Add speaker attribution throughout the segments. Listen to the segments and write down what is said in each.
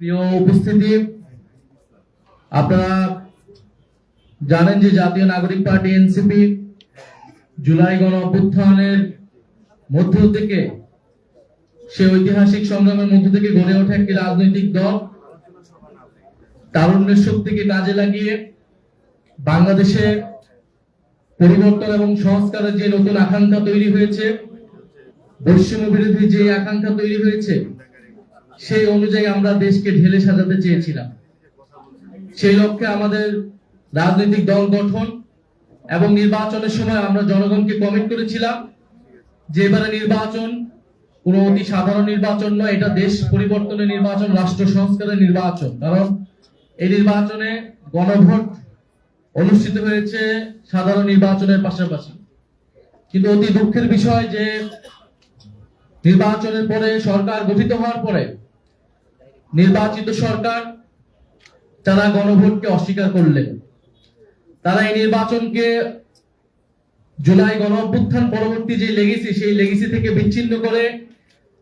Speaker 1: প্রিয় উপস্থিতি, আপনারা জানেন যে জাতীয় নাগরিক পার্টি এনসিপি জুলাই গণ অভ্যুত্থানের মধ্য থেকে, সে ঐতিহাসিক সংগ্রামের মধ্য থেকে গড়ে ওঠা একটি রাজনৈতিক দল। তারুণ্যের শক্তিকে কাজে লাগিয়ে বাংলাদেশে পরিবর্তন এবং সংস্কারের যে নতুন আকাঙ্ক্ষা তৈরি হয়েছে, বৈষম্য বিরোধী যে আকাঙ্ক্ষা তৈরি হয়েছে, সেই অনুযায়ী আমরা দেশকে ঢেলে সাজাতে চেয়েছিলাম। সেই লক্ষ্যে আমাদের রাজনৈতিক দল গঠন এবং নির্বাচনের সময় আমরা জনগণকে কমিট করেছিলাম যে এবারে নির্বাচন কোনো অতি সাধারণ নির্বাচন নয়, এটা দেশ পরিবর্তনের নির্বাচন, রাষ্ট্র সংস্কারের নির্বাচন। কারণ এই নির্বাচনে গণভোট অনুষ্ঠিত হয়েছে সাধারণ নির্বাচনের পাশাপাশি। কিন্তু অতি দুঃখের বিষয় যে নির্বাচনের পরে, সরকার গঠিত হওয়ার পরে নির্বাচিত সরকার তারা গণভোটকে অস্বীকার করলেন। তারা এই নির্বাচনকে জুলাই গণ অভ্যুত্থান পরবর্তী যে লেগেসি, সেই লেগেসি থেকে বিচ্ছিন্ন করে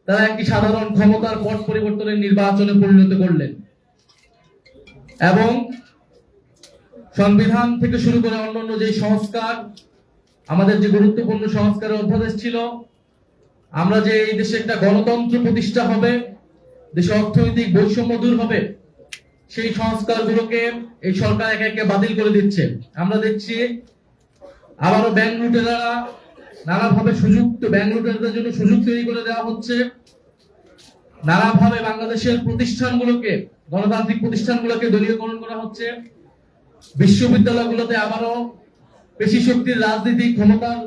Speaker 1: তারা একটি সাধারণ ক্ষমতার পট পরিবর্তনের নির্বাচনে পরিণত করলেন এবং সংবিধান থেকে শুরু করে অন্যান্য যে সংস্কার, আমাদের যে গুরুত্বপূর্ণ সংস্কারের অধ্যাদেশ ছিল, আমরা যে এই দেশে একটা গণতন্ত্র প্রতিষ্ঠা হবে, দেশে অর্থনৈতিক বৈষম্য দূর হবে, সেই সংস্কারগুলোকে এই সরকার একে একে বাতিল করে দিচ্ছে। আমরা দেখছি আবারও ব্যাংক লুটেরা নানাভাবে ব্যাংক লুটেরাদের জন্য সুযোগ তৈরি করে দেওয়া হচ্ছে। নানাভাবে বাংলাদেশের প্রতিষ্ঠানগুলোকে, গণতান্ত্রিক প্রতিষ্ঠানগুলোকে দলীয়করণ করা হচ্ছে। বিশ্ববিদ্যালয়গুলোতে আবারও পেশি শক্তির রাজনীতি, ক্ষমতার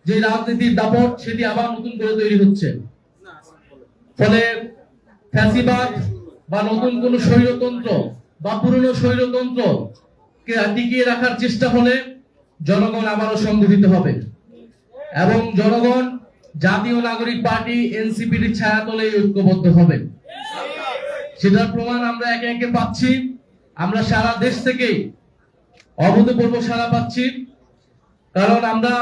Speaker 1: যে রাজনীতির দাপট, সেটি আবার নতুন করে তৈরি হচ্ছে। ফলে ফ্যাসিবাদ বা নতুন কোন স্বৈরতন্ত্র বা পুরনো স্বৈরতন্ত্র কে টিকিয়ে রাখার চেষ্টা হলে জনগণ আবারও সংগঠিত হবে এবং জনগণ জাতীয় নাগরিক পার্টি এনসিপির ছায়াতলে ঐক্যবদ্ধ হবে। সেটার প্রমাণ আমরা একে একে পাচ্ছি। আমরা সারা দেশ থেকেই অভূতপূর্ব সাড়া পাচ্ছি। কারণ আমরা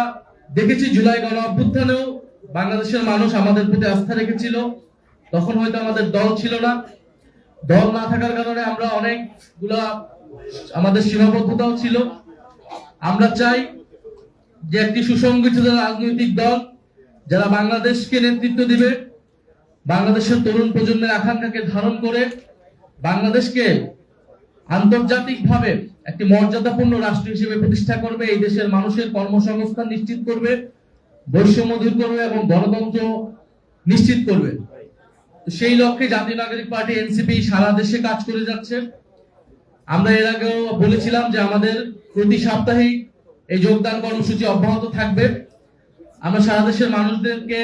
Speaker 1: দেখেছি জুলাই গণ অভ্যুত্থানেও বাংলাদেশের মানুষ আমাদের প্রতি আস্থা রেখেছিল। তখন হয়তো আমাদের দল ছিল না, দল না থাকার কারণে আমরা অনেকগুলা আমাদের সীমাবদ্ধতাও ছিল। আমরা চাই যে একটি সুসংগঠিত রাজনৈতিক দল যারা বাংলাদেশকে নেতৃত্ব দিবে, বাংলাদেশের তরুণ প্রজন্মের আকাঙ্ক্ষাকে ধারণ করে বাংলাদেশকে আন্তর্জাতিকভাবে একটি মর্যাদাপূর্ণ রাষ্ট্র হিসেবে প্রতিষ্ঠা করবে, এই দেশের মানুষের কর্মসংস্থান নিশ্চিত করবে, বৈষম্য দূর করবে এবং গণতন্ত্র নিশ্চিত করবে। সেই লক্ষ্যে জাতীয় নাগরিক পার্টি এনসিপি সারা দেশে কাজ করে যাচ্ছে। আমরা এর আগেও বলেছিলাম যে আমাদের প্রতি সাপ্তাহিক এই যোগদান কর্মসূচি অব্যাহত থাকবে। আমরা সারা দেশের মানুষদেরকে,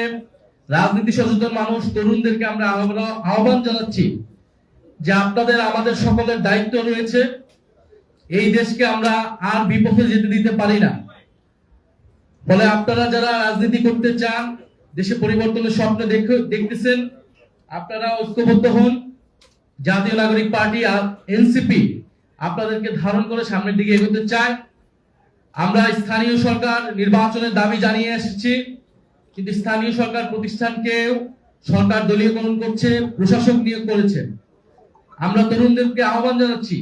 Speaker 1: রাজনীতি সচেতন মানুষ, তরুণদেরকে আমরা আহ্বান জানাচ্ছি যে আপনাদের, আমাদের সকলের দায়িত্ব রয়েছে। এই দেশকে আমরা আর বিপথে যেতে দিতে পারি না। ফলে আপনারা যারা রাজনীতি করতে চান, দেশে পরিবর্তনের স্বপ্ন দেখতেছেন, আপনারা ঐক্যবদ্ধ হন। জাতীয় নাগরিক পার্টি এনসিপি আপনাদেরকে ধারণ করে সামনের দিকে এগোতে চায়। আমরা স্থানীয় সরকার নির্বাচনের দাবি জানিয়ে এসেছি, কিন্তু স্থানীয় সরকার প্রতিষ্ঠানকেও সরকার দলীয়করণ করছে, প্রশাসক নিয়োগ করেছে। আমরা তরুণদেরকে আহ্বান জানাচ্ছি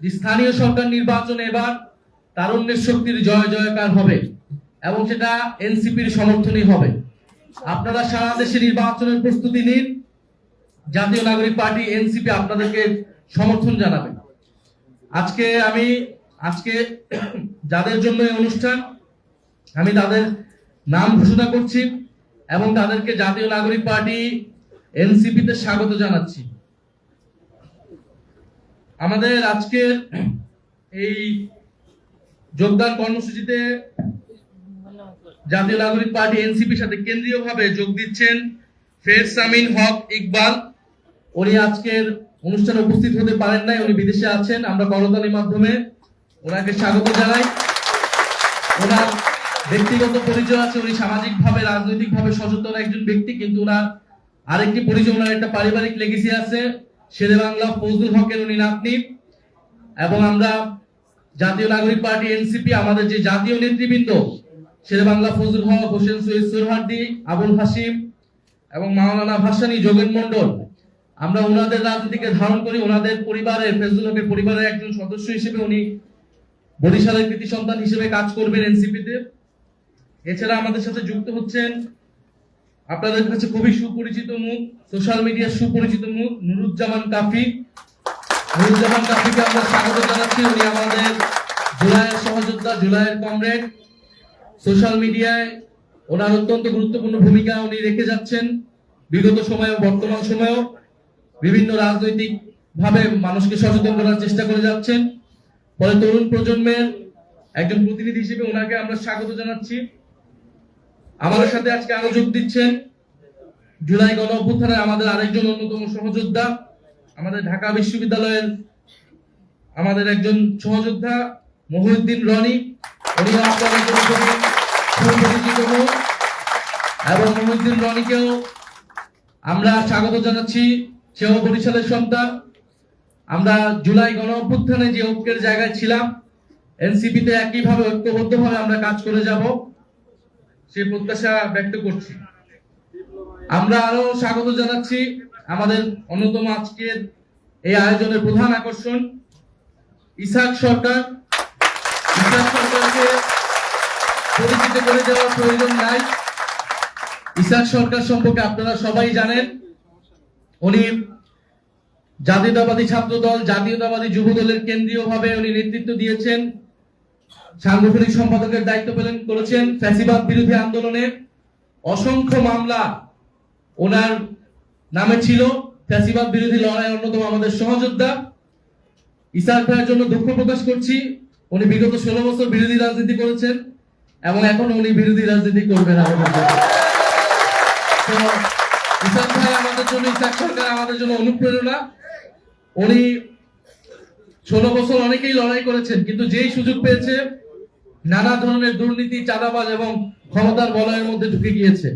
Speaker 1: যে স্থানীয় সরকার নির্বাচনে এবার তারুণ্যের শক্তির জয় জয়কার হবে এবং সেটা এনসিপির সমর্থনই হবে। আপনারা সারা দেশে নির্বাচনের প্রস্তুতি নিন, জাতীয় নাগরিক পার্টি এনসিপি আপনাদেরকে সমর্থন জানাবে। আজকে যাদের জন্য এই অনুষ্ঠান, আমি তাদের নাম ঘোষণা করছি এবং তাদেরকে জাতীয় নাগরিক পার্টি এনসিপিতে স্বাগত জানাচ্ছি। আমাদের আজকের এই যোগদান কর্মসূচিতে জাতীয় নাগরিক পার্টি এনসিপির সাথে কেন্দ্রীয়ভাবে যোগ দিচ্ছেন ফেরসামিন হক ইকবাল। উনি আজকের অনুষ্ঠানে উপস্থিত হতে পারেন নাই, উনি বিদেশে আছেন। আমরা করতালির মাধ্যমে ওনাকে স্বাগত জানাই। ওনার ব্যক্তিগত পরিচয় আছে, উনি সামাজিকভাবে, রাজনৈতিকভাবে সচেতন একজন ব্যক্তি, কিন্তু ওনার আরেকটি পরিচয়, ওনার একটা পারিবারিক লেগেসি আছে। শেরে বাংলা ফজলুল হকের উনি নাতনি। এবং আমরা জাতীয় নাগরিক পার্টি এনসিপি, আমাদের যে জাতীয় নেতৃবৃন্দ, শেরে বাংলা ফজলুল হক, হোসেন সৈয়দ সোহরাওয়ার্দী, আবুল হাশিম এবং মাওলানা ভাসানী, যোগেন মন্ডল, আমরা ওনাদের রাজনীতিকে ধারণ করি, ওনাদের পরিবারের, ফজলুল হকের পরিবারের একজন সদস্য হিসেবে উনি বরিশালের কৃতি সন্তান হিসেবে কাজ করবেন এনসিপিতে। এছাড়া আমাদের সাথে যুক্ত হচ্ছেন আপনাদের কাছে খুবই সুপরিচিত মুখ, সোশ্যাল মিডিয়ার সুপরিচিত মুখ, নুরুজ্জামান কাফি। নুরুজ্জামান কাফিকে আমরা স্বাগত জানাচ্ছি। উনি আমাদের জুলাইয়ের সহযোদ্ধা, জুলাইয়ের কমরেড। সোশ্যাল মিডিয়ায় ওনার অত্যন্ত গুরুত্বপূর্ণ ভূমিকা উনি রেখে যাচ্ছেন, বিগত সময়ে বর্তমান সময়েও বিভিন্ন রাজনৈতিক ভাবে মানুষকে সচেতন করার চেষ্টা করে যাচ্ছেন। ফলে তরুণ প্রজন্মের একজন প্রতিনিধি হিসেবে ওনাকে আমরা স্বাগত জানাচ্ছি। আমাদের সাথে আজকে আরো যোগ দিচ্ছেন জুলাই গণ অভ্যুত্থানের আমাদের আরেকজন অন্যতম সহযোদ্ধা, আমাদের ঢাকা বিশ্ববিদ্যালয়ের আমাদের একজন সহযোদ্ধা মহিউদ্দিন রনি। উনি আপনাদের জন্য খুবই সুপরিচিত মুখ, এবং মহিউদ্দিন রনিকেও আমরা স্বাগত জানাচ্ছি। সেও বরিশালের সন্তান। আমরা জুলাই গণ অভ্যুত্থানে যে ঐক্যের জায়গায় ছিলাম, এনসিপিতে একইভাবে ঐক্যবদ্ধভাবে আমরা কাজ করে যাব, সে প্রত্যাশা ব্যক্ত করছি। আমরা আরো স্বাগত জানাচ্ছি আমাদের অন্যতম আজকের এই আয়োজনের প্রধান আকর্ষণ ইসাক সরকার। ইসাক সরকারকে পরিচিত করে দেওয়ার প্রয়োজন নাই। ইসাক সরকার সম্পর্কে আপনারা সবাই জানেন। উনি জাতীয়তাবাদী ছাত্র দল, জাতীয়তাবাদী যুব দলের কেন্দ্রীয়ভাবে উনি নেতৃত্ব দিয়েছেন, সাংগঠনিক সম্পাদকের দায়িত্ব পালন করেছেন। ফ্যাসিবাদ বিরোধী আন্দোলনে অসংখ্য মামলা ওনার নামে ছিল। ফ্যাসিবাদ বিরোধী লড়াই অন্যতম আমাদের সহযোদ্ধা। ইসাক ভাইয়ের জন্য দুঃখ প্রকাশ করছি। উনি বিগত 16 বছর বিরোধী রাজনীতি করেছেন এবং এখন উনি বিরোধী রাজনীতি করবেন আমাদের জন্য। তো ইসাক ভাই আমাদের জন্য, ইসাক সরকার আমাদের জন্য অনুপ্রেরণা। উনি 16 বছর অনেকেই লড়াই করেছেন, কিন্তু যেই সুযোগ পেয়েছে নানা ধরনের দুর্নীতি, চাঁদাবাজ এবং ক্ষমতার বলয়ের মধ্যে ঢুকে গিয়েছে।